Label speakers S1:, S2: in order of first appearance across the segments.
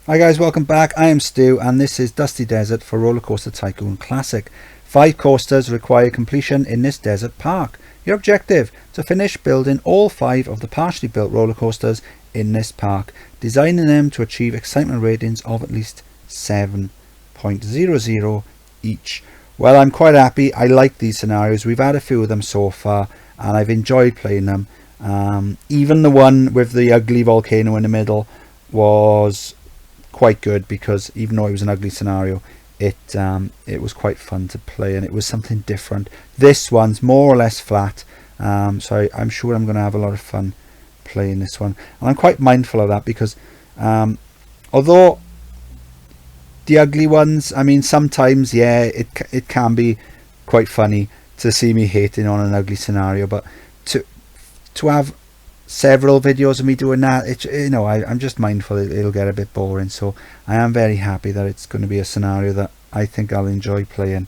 S1: Hi guys, welcome back. I am Stu and this is Dusty Desert for Roller Coaster Tycoon Classic. 5 coasters require completion in this desert park. Your objective: to finish building all 5 of the partially built roller coasters in this park, designing them to achieve excitement ratings of at least 7.00 each. Well, I'm quite happy. I like these scenarios. We've had a few of them so far and I've enjoyed playing them. Even the one with the ugly volcano in the middle was quite good, because even though it was an ugly scenario, it was quite fun to play and it was something different. This one's more or less flat, so I'm sure I'm going to have a lot of fun playing this one, and I'm quite mindful of that because although the ugly ones, I mean, sometimes it can be quite funny to see me hating on an ugly scenario, but to have several videos of me doing that, I'm just mindful it'll get a bit boring. So I am very happy that it's going to be a scenario that I think I'll enjoy playing.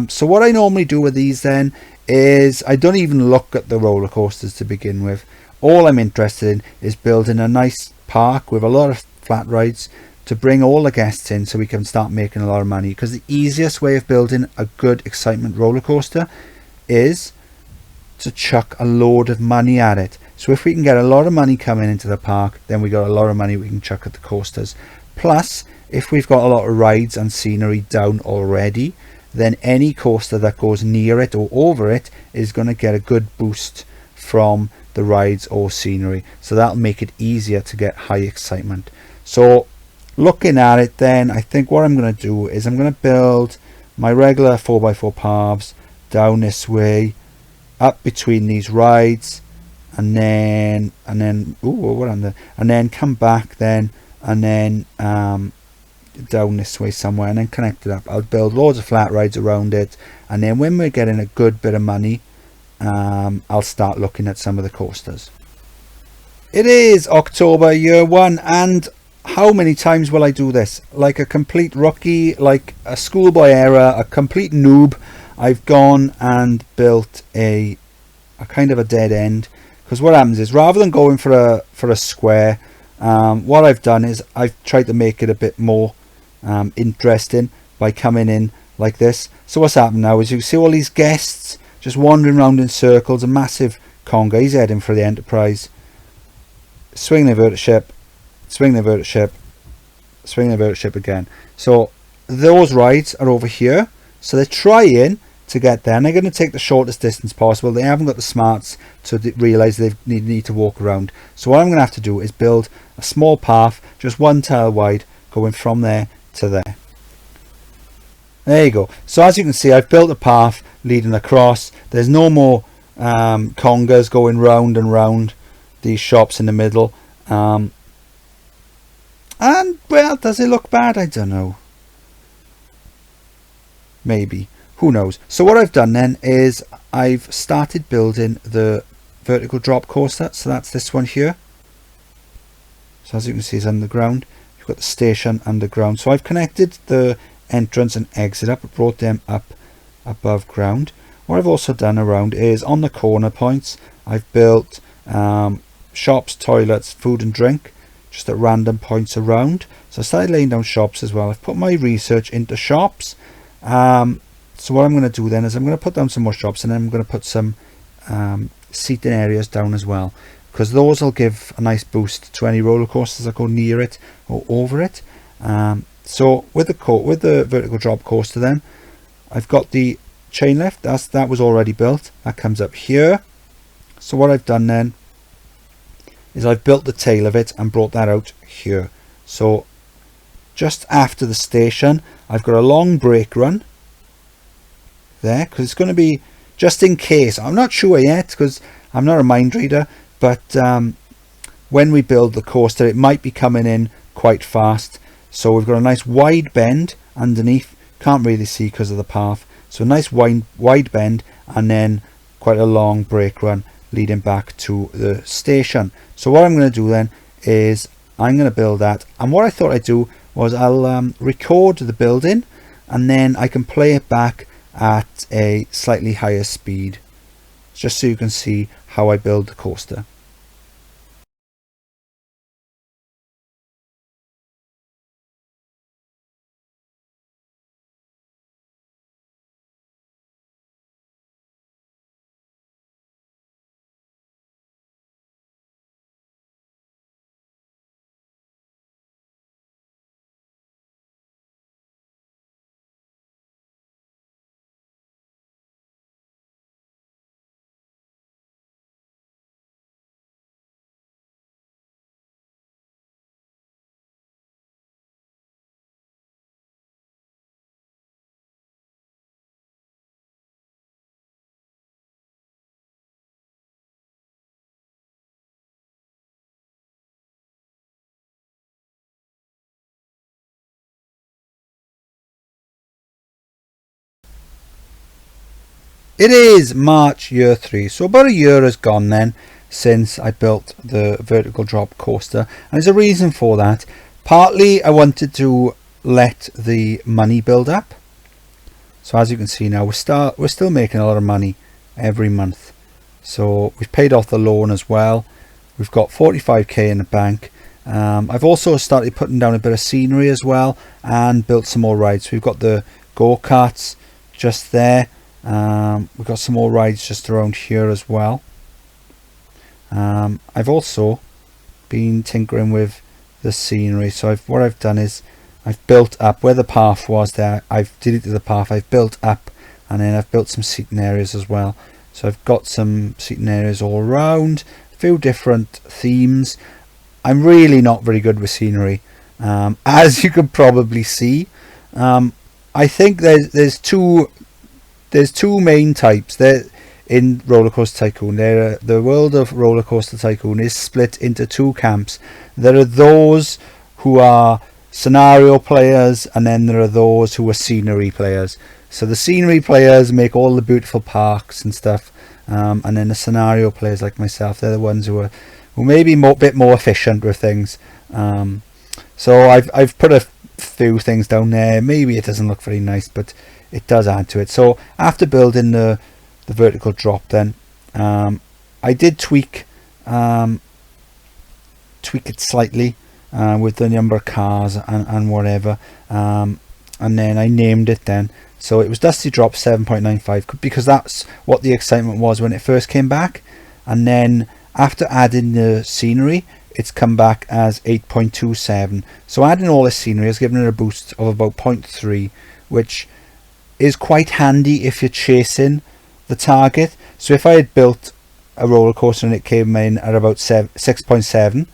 S1: So what I normally do with these then is I don't even look at the roller coasters to begin with. All I'm interested in is building a nice park with a lot of flat rides to bring all the guests in so we can start making a lot of money, because the easiest way of building a good excitement roller coaster is to chuck a load of money at it. So if we can get a lot of money coming into the park, then we got a lot of money we can chuck at the coasters. Plus, if we've got a lot of rides and scenery down already, then any coaster that goes near it or over it is going to get a good boost from the rides or scenery. So that'll make it easier to get high excitement. So looking at it then, I think what I'm going to do is I'm going to build my regular 4x4 paths down this way, up between these rides, and then come back then, and then down this way somewhere, and then connect it up. I'll build loads of flat rides around it, and then when we're getting a good bit of money, I'll start looking at some of the coasters. It is October year 1, and how many times will I do this? Like a complete rookie, like a schoolboy error, a complete noob, I've gone and built a kind of a dead end. Because what happens is, rather than going for a square, what I've done is I've tried to make it a bit more interesting by coming in like this. So what's happened now is you see all these guests just wandering around in circles. A massive conga, he's heading for the Enterprise. Swing the vertical ship, swing the vertical ship, swing the vertical ship again. So those rides are over here, so they're trying to get there, and they're going to take the shortest distance possible. They haven't got the smarts to realise they need to walk around. So what I'm going to have to do is build a small path, just 1 tile wide, going from there to there. There you go. So as you can see, I've built a path leading across. There's no more congas going round and round these shops in the middle. And well, does it look bad? I don't know. Maybe. Who knows? So what I've done then is I've started building the vertical drop coaster. So that's this one here. So as you can see, it's underground. You've got the station underground. So I've connected the entrance and exit up, brought them up above ground. What I've also done around is on the corner points, I've built shops, toilets, food and drink, just at random points around. So I started laying down shops as well. I've put my research into shops. So what I'm going to do then is I'm going to put down some more shops, and then I'm going to put some seating areas down as well, because those will give a nice boost to any roller coasters that go near it or over it. So with the vertical drop coaster then, I've got the chain lift. That was already built. That comes up here. So what I've done then is I've built the tail of it and brought that out here. So just after the station, I've got a long brake run there, because it's going to be, just in case, I'm not sure yet because I'm not a mind reader, but when we build the coaster it might be coming in quite fast. So we've got a nice wide bend underneath, can't really see because of the path, so a nice wide bend, and then quite a long brake run leading back to the station. So what I'm going to do then is I'm going to build that, and what I thought I'd do was I'll record the building, and then I can play it back at a slightly higher speed, just so you can see how I build the coaster. It is March year 3, so about a year has gone then since I built the vertical drop coaster, and there's a reason for that. Partly I wanted to let the money build up, so as you can see now we're still making a lot of money every month. So we've paid off the loan as well. We've got 45k in the bank. I've also started putting down a bit of scenery as well and built some more rides. We've got the go-karts just there. We've got some more rides just around here as well. I've also been tinkering with the scenery. So what I've done is I've built up where the path was there. I've deleted the path. I've built up, and then I've built some seating areas as well. So I've got some seating areas all around, a few different themes. I'm really not very good with scenery, as you can probably see. I think there's two main types there in Roller Coaster Tycoon. The world of Roller Coaster Tycoon is split into two camps. There are those who are scenario players, and then there are those who are scenery players. So the scenery players make all the beautiful parks and stuff, and then the scenario players like myself, they're the ones who may be a bit more efficient with things. So I've put a few things down there. Maybe it doesn't look very nice, but it does add to it. So after building the vertical drop, then I did tweak it slightly with the number of cars and whatever, and then I named it then. So it was Dusty Drop 7.95 because that's what the excitement was when it first came back, and then after adding the scenery, it's come back as 8.27. So adding all this scenery has given it a boost of about 0.3, which is quite handy if you're chasing the target. So if I had built a roller coaster and it came in at about 6.7,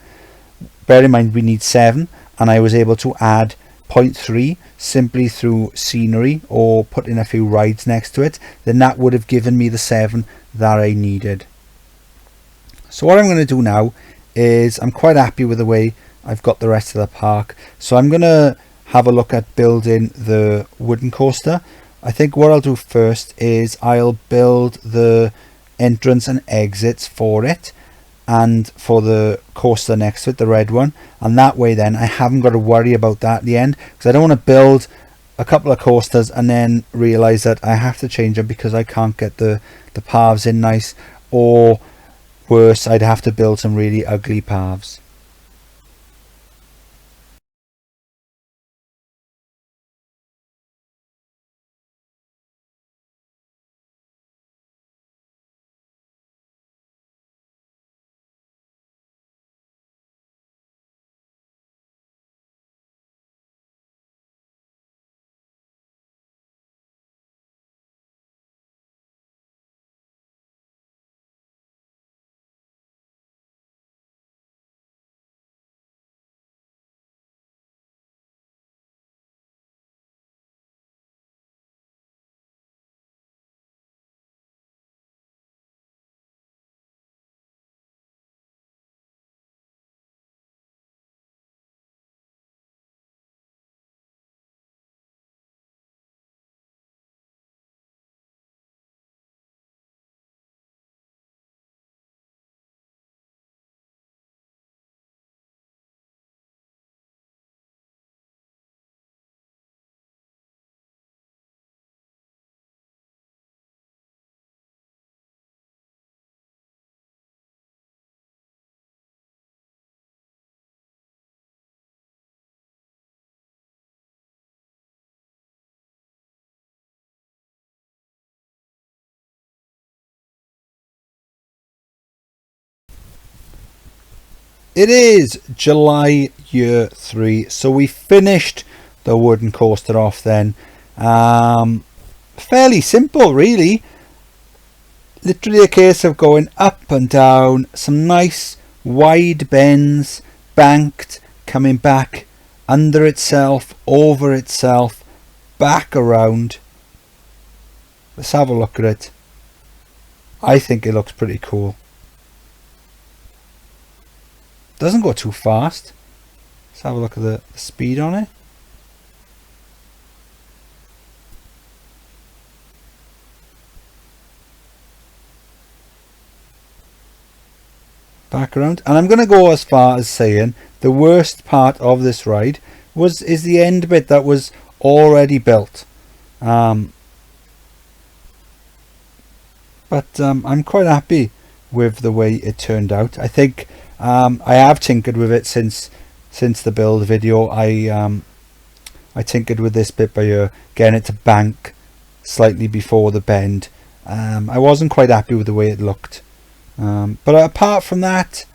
S1: bear in mind we need 7, and I was able to add 0.3 simply through scenery or put in a few rides next to it, then that would have given me the 7 that I needed. So what I'm going to do now is I'm quite happy with the way I've got the rest of the park. So I'm going to have a look at building the wooden coaster. I think what I'll do first is I'll build the entrance and exits for it, and for the coaster next to it, the red one, and that way then I haven't got to worry about that at the end, because I don't want to build a couple of coasters and then realize that I have to change them because I can't get the paths in nice, or worse, I'd have to build some really ugly paths. It is July year 3, so we finished the wooden coaster off then. Fairly simple really, literally a case of going up and down, some nice wide bends, banked, coming back under itself, over itself, back around. Let's have a look at it. I think it looks pretty cool. Doesn't go too fast. Let's have a look at the speed on it. background. And I'm going to go as far as saying the worst part of this ride is the end bit that was already built. But I'm quite happy with the way it turned out. I think I have tinkered with it since the build video. I tinkered with this bit by getting it to bank slightly before the bend. I wasn't quite happy with the way it looked, but apart from that,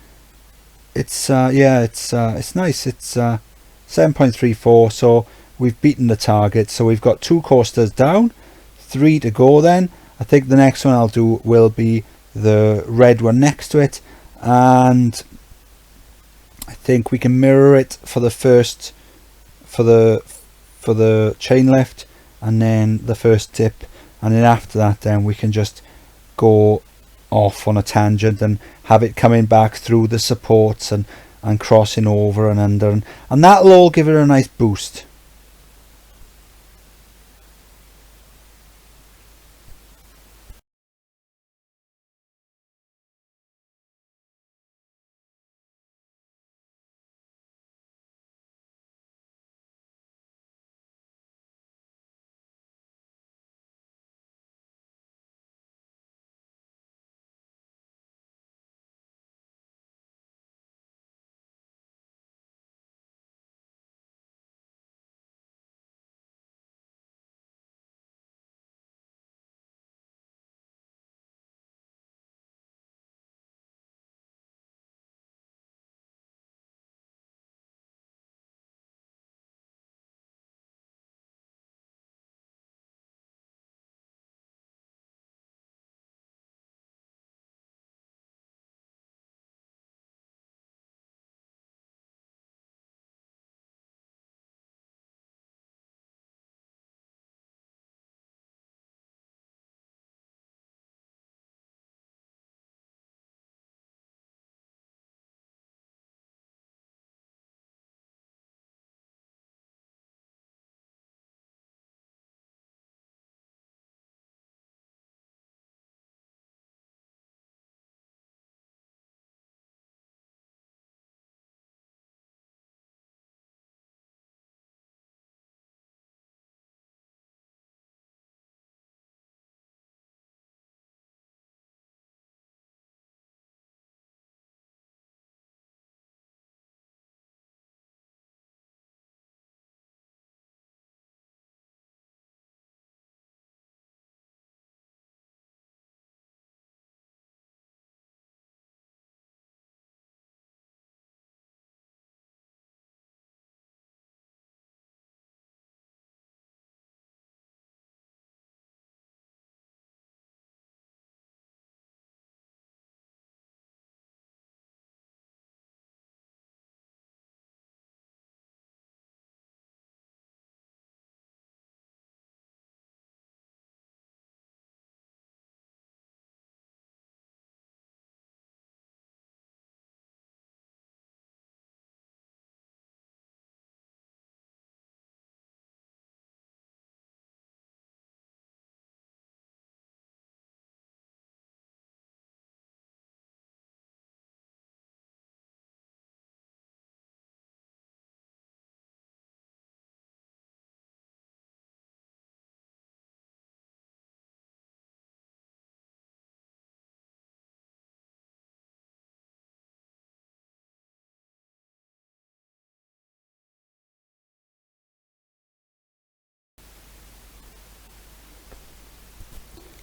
S1: it's it's nice. It's 7.34, so we've beaten the target. So we've got 2 coasters down, 3 to go. Then I think the next one I'll do will be the red one next to it, and I think we can mirror it for the first for the chain lift, and then the first dip, and then after that then we can just go off on a tangent and have it coming back through the supports and crossing over and under, and that'll all give it a nice boost.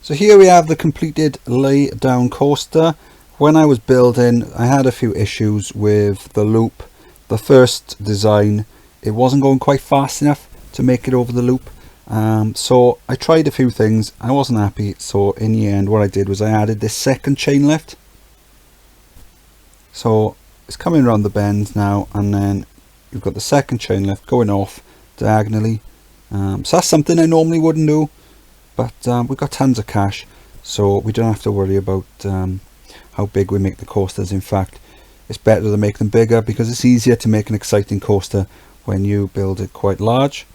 S1: So here we have the completed lay down coaster. When I was building, I had a few issues with the loop. The first design, it wasn't going quite fast enough to make it over the loop. So I tried a few things, I wasn't happy, so in the end what I did was I added this second chain lift. So it's coming around the bend now, and then you've got the second chain lift going off diagonally. So that's something I normally wouldn't do, but we've got tons of cash, so we don't have to worry about how big we make the coasters. In fact, it's better to make them bigger because it's easier to make an exciting coaster when you build it quite large.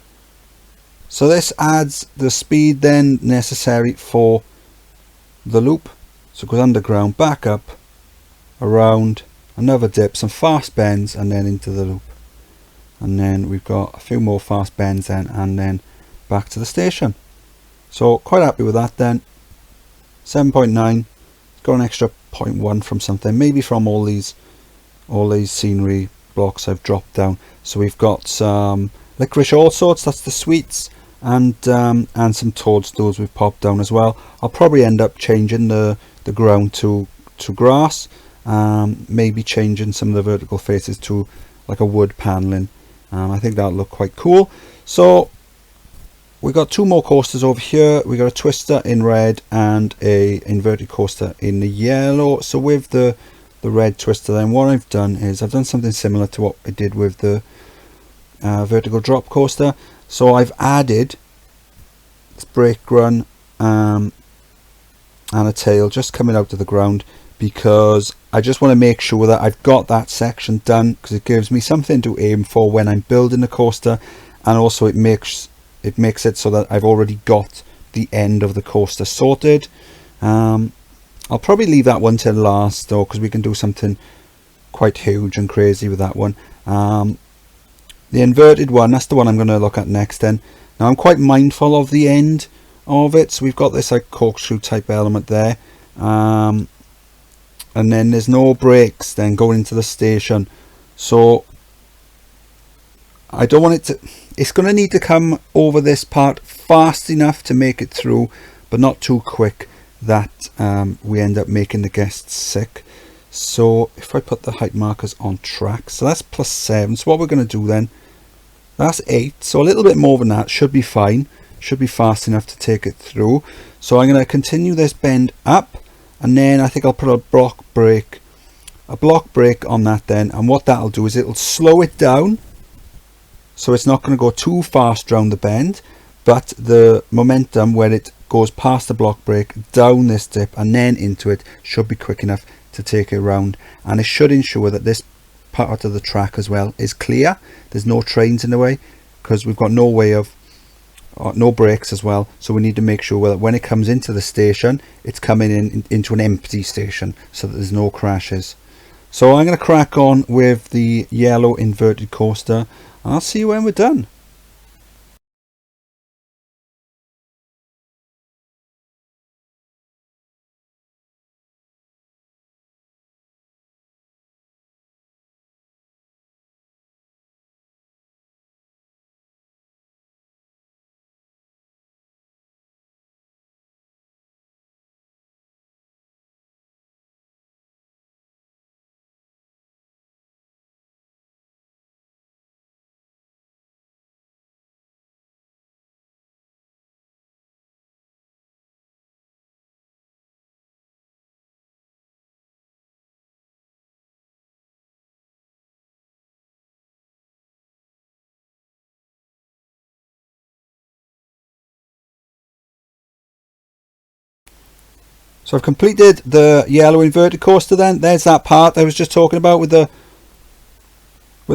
S1: So this adds the speed then necessary for the loop. So it goes underground, back up, around, another dip, some fast bends, and then into the loop. And then we've got a few more fast bends then, and then back to the station. So quite happy with that then. 7.9, got an extra 0.1 from something, maybe from all these scenery blocks I've dropped down. So we've got some licorice all sorts, that's the sweets, and some toadstools we've popped down as well. I'll probably end up changing the ground to grass, maybe changing some of the vertical faces to like a wood paneling. I think that'll look quite cool. So we got two more coasters over here. We got a twister in red and a inverted coaster in the yellow. So with the red twister, then what I've done is I've done something similar to what I did with the vertical drop coaster. So I've added this brake run and a tail just coming out of the ground, because I just want to make sure that I've got that section done, because it gives me something to aim for when I'm building the coaster, and also it makes it so that I've already got the end of the coaster sorted. I'll probably leave that one till last though, because we can do something quite huge and crazy with that one. The inverted one, that's the one I'm going to look at next then. Now I'm quite mindful of the end of it, so we've got this like corkscrew type element there, and then there's no brakes then going into the station, so I don't want it to, it's going to need to come over this part fast enough to make it through, but not too quick that we end up making the guests sick. So if I put the height markers on track, so that's +7, so what we're going to do then, that's 8, so a little bit more than that should be fine, should be fast enough to take it through. So I'm going to continue this bend up, and then I think I'll put a block brake on that then, and what that'll do is it'll slow it down, so it's not going to go too fast around the bend, but the momentum when it goes past the block brake down this dip and then into it should be quick enough to take it around, and it should ensure that this part of the track as well is clear. There's no trains in the way, because we've got no way of no brakes as well, so we need to make sure that when it comes into the station it's coming into an empty station so that there's no crashes. So I'm going to crack on with the yellow inverted coaster, and I'll see you when we're done. So I've completed the yellow inverted coaster then. There's that part I was just talking about with the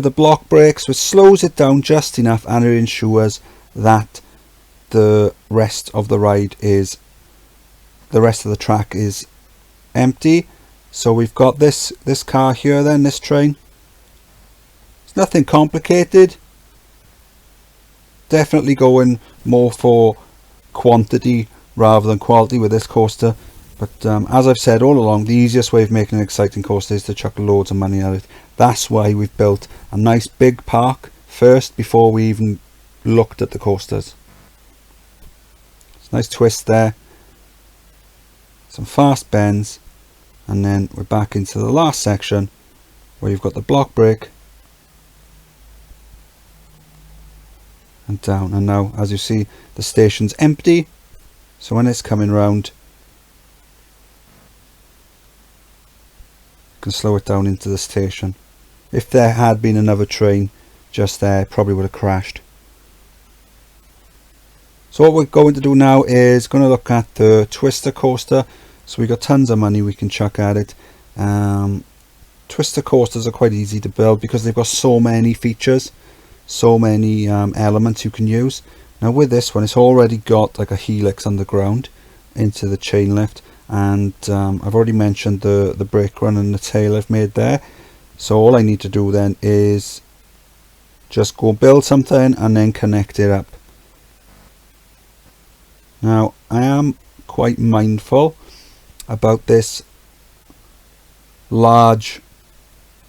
S1: block brakes, which slows it down just enough, and it ensures that the rest of the track is empty. So we've got this car here then, this train. It's nothing complicated. Definitely going more for quantity rather than quality with this coaster. But as I've said all along, the easiest way of making an exciting coaster is to chuck loads of money at it. That's why we've built a nice big park first before we even looked at the coasters. It's a nice twist there, some fast bends, and then we're back into the last section where you've got the block brake and down. And now, as you see, the station's empty, so when it's coming round, can slow it down into the station. If there had been another train just there, it probably would have crashed. So what we're going to do now is going to look at the twister coaster. So we got tons of money we can chuck at it. Twister coasters are quite easy to build because they've got so many features, so many elements you can use. Now with this one, it's already got like a helix underground into the chain lift, and I've already mentioned the brake run and the tail I've made there. So all I need to do then is just go build something and then connect it up. Now I am quite mindful about this large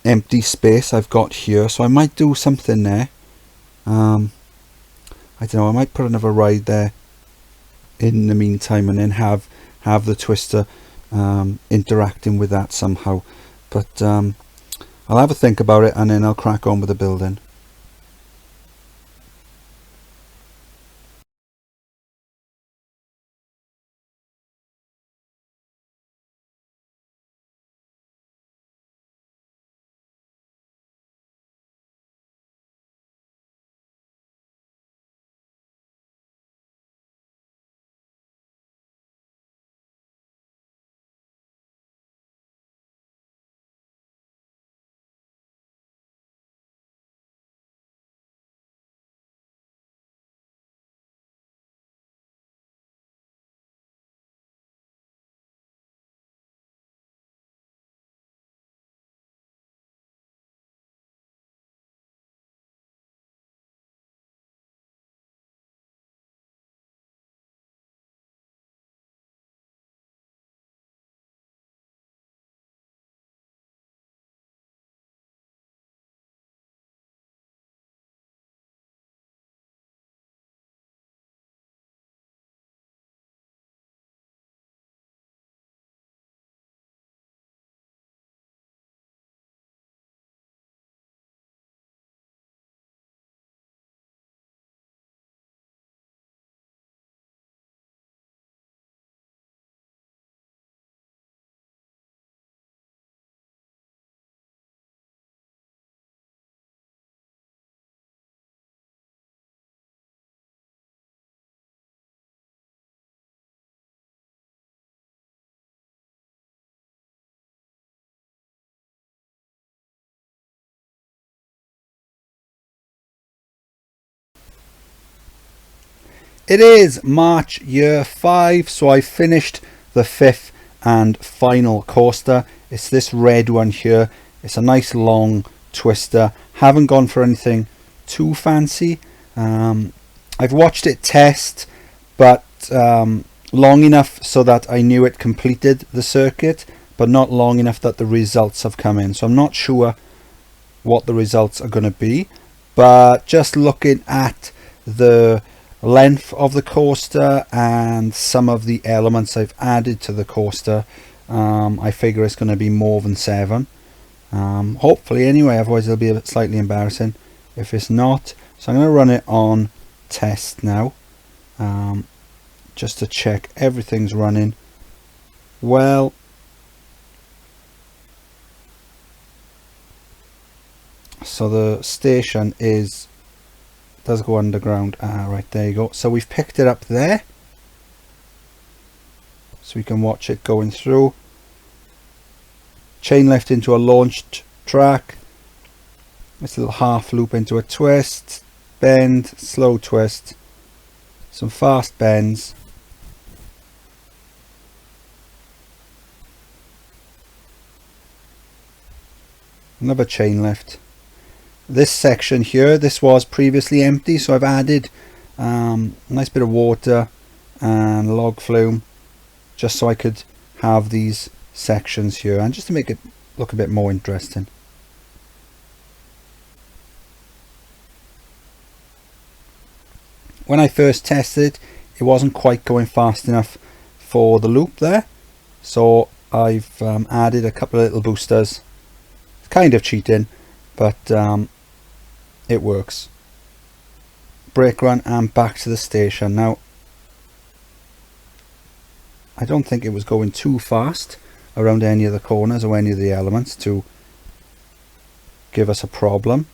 S1: empty space I've got here, so I might do something there. I don't know, I might put another ride there in the meantime and then have the twister interacting with that somehow, but I'll have a think about it and then I'll crack on with the building. It is March year 5, so I finished the 5th and final coaster. It's this red one here. It's a nice long twister. Haven't gone for anything too fancy. I've watched it test, but long enough so that I knew it completed the circuit, but not long enough that the results have come in. So I'm not sure what the results are going to be, but just looking at the length of the coaster and some of the elements I've added to the coaster, I figure it's going to be more than 7, hopefully anyway, otherwise it'll be a bit slightly embarrassing if it's not. So I'm going to run it on test now, just to check everything's running well. So the station does go underground. Right, there you go. So we've picked it up there, so we can watch it going through. Chain lift into a launched track. This little half loop into a twist, bend, slow twist, some fast bends. Another chain lift. This section here, this was previously empty, so I've added a nice bit of water and log flume just so I could have these sections here and just to make it look a bit more interesting. When I first tested, it wasn't quite going fast enough for the loop there, so I've added a couple of little boosters. It's kind of cheating, but it works. Brake run and back to the station. Now I don't think it was going too fast around any of the corners or any of the elements to give us a problem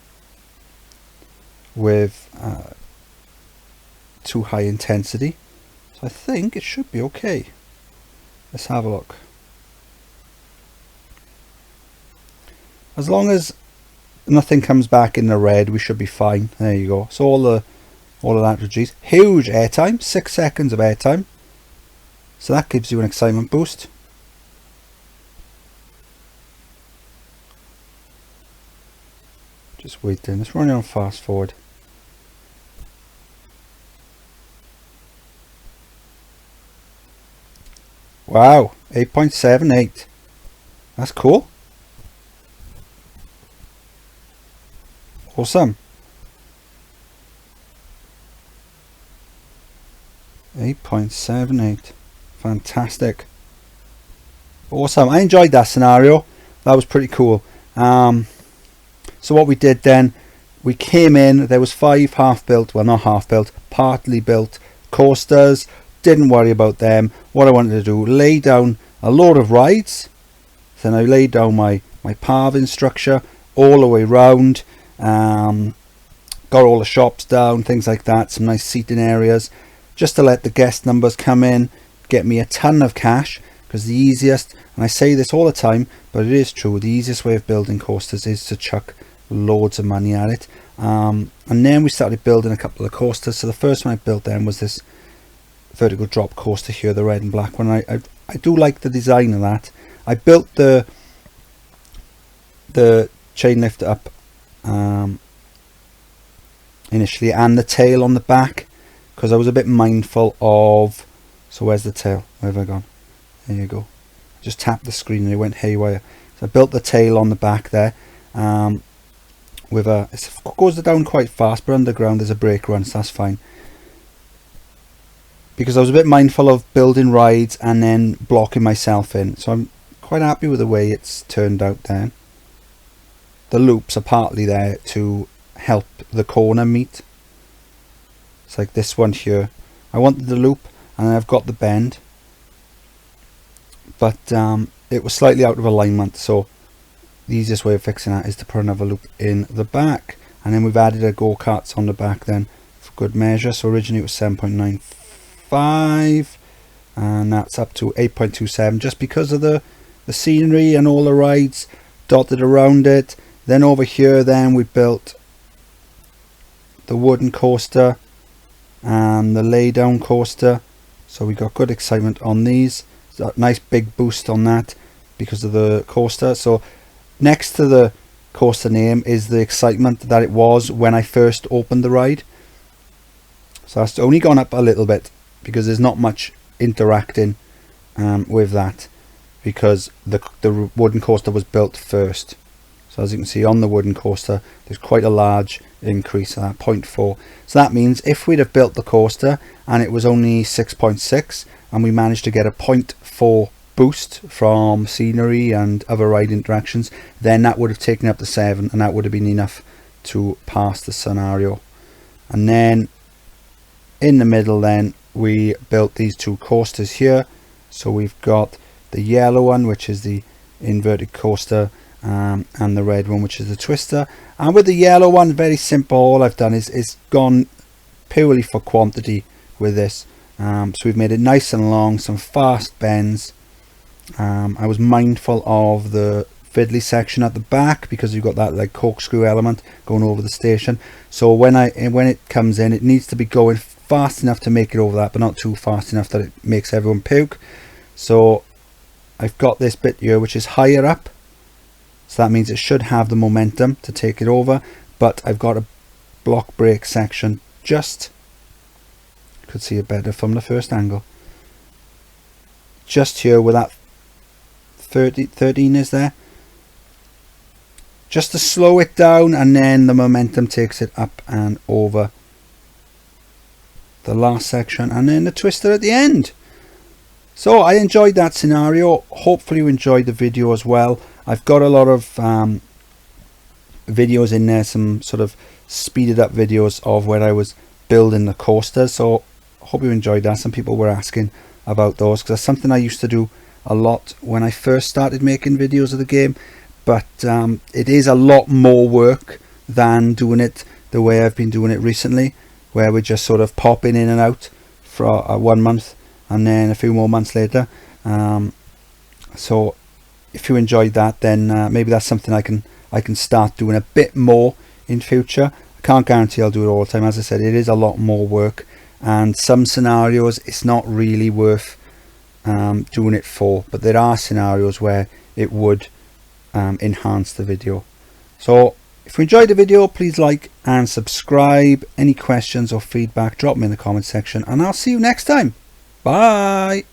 S1: with too high intensity, so I think it should be okay. Let's have a look. As long as nothing comes back in the red, we should be fine. There you go. So all of that reduced. Huge airtime, 6 seconds of airtime, so that gives you an excitement boost. Just waiting. Let's run it on fast forward. Wow, 8.78. That's cool. Awesome. 8.78. Fantastic. Awesome. I enjoyed that scenario. That was pretty cool. So what we did then, we came in, there was 5 half-built, well not half-built, partly built coasters. Didn't worry about them. What I wanted to do, lay down a load of rides. Then I laid down my paving structure all the way round. Got all the shops down, things like that, some nice seating areas, just to let the guest numbers come in, get me a ton of cash. Because the easiest, and I say this all the time, but it is true, the easiest way of building coasters is to chuck loads of money at it. And then we started building a couple of coasters. So the first one I built then was this vertical drop coaster here, the red and black one. I do like the design of that. I built the chain lift up initially, and the tail on the back, because I was a bit mindful of, so where's the tail? Where have I gone? There you go. Just tapped the screen and it went haywire. So I built the tail on the back there. With it goes down quite fast, but underground there's a brake run, so that's fine. Because I was a bit mindful of building rides and then blocking myself in. So I'm quite happy with the way it's turned out then. The loops are partly there to help the corner meet. It's like this one here. I wanted the loop and I've got the bend. But it was slightly out of alignment, so the easiest way of fixing that is to put another loop in the back. And then we've added a go-karts on the back then for good measure. So originally it was 7.95 and that's up to 8.27 just because of the scenery and all the rides dotted around it. Then over here then we built the wooden coaster and the lay down coaster, so we got good excitement on these. A nice big boost on that because of the coaster. So next to the coaster name is the excitement that it was when I first opened the ride. So that's only gone up a little bit because there's not much interacting with that, because the wooden coaster was built first. So as you can see on the wooden coaster there's quite a large increase of that 0.4. So that means if we'd have built the coaster and it was only 6.6 and we managed to get a 0.4 boost from scenery and other ride interactions, then that would have taken up to 7 and that would have been enough to pass the scenario. And then in the middle then we built these 2 coasters here. So we've got the yellow one, which is the inverted coaster, and the red one, which is the twister. And with the yellow one, very simple, all I've done is gone purely for quantity with this. So we've made it nice and long, some fast bends. I was mindful of the fiddly section at the back because you've got that like corkscrew element going over the station. So when it comes in, it needs to be going fast enough to make it over that, but not too fast enough that it makes everyone puke. So I've got this bit here which is higher up, so that means it should have the momentum to take it over, but I've got a block brake section just, could see it better from the first angle, just here where that 13 is there, just to slow it down, and then the momentum takes it up and over the last section, and then the twister at the end. So I enjoyed that scenario. Hopefully you enjoyed the video as well. I've got a lot of videos in there, some sort of speeded up videos of where I was building the coasters, so hope you enjoyed that. Some people were asking about those because that's something I used to do a lot when I first started making videos of the game, but it is a lot more work than doing it the way I've been doing it recently, where we're just sort of popping in and out for 1 month and then a few more months later. So if you enjoyed that, then maybe that's something I can start doing a bit more in future. I can't guarantee I'll do it all the time. As I said, it is a lot more work, and some scenarios it's not really worth doing it for, but there are scenarios where it would enhance the video. So If you enjoyed the video, please like and subscribe. Any questions or feedback, drop them in the comment section, and I'll see you next time. Bye.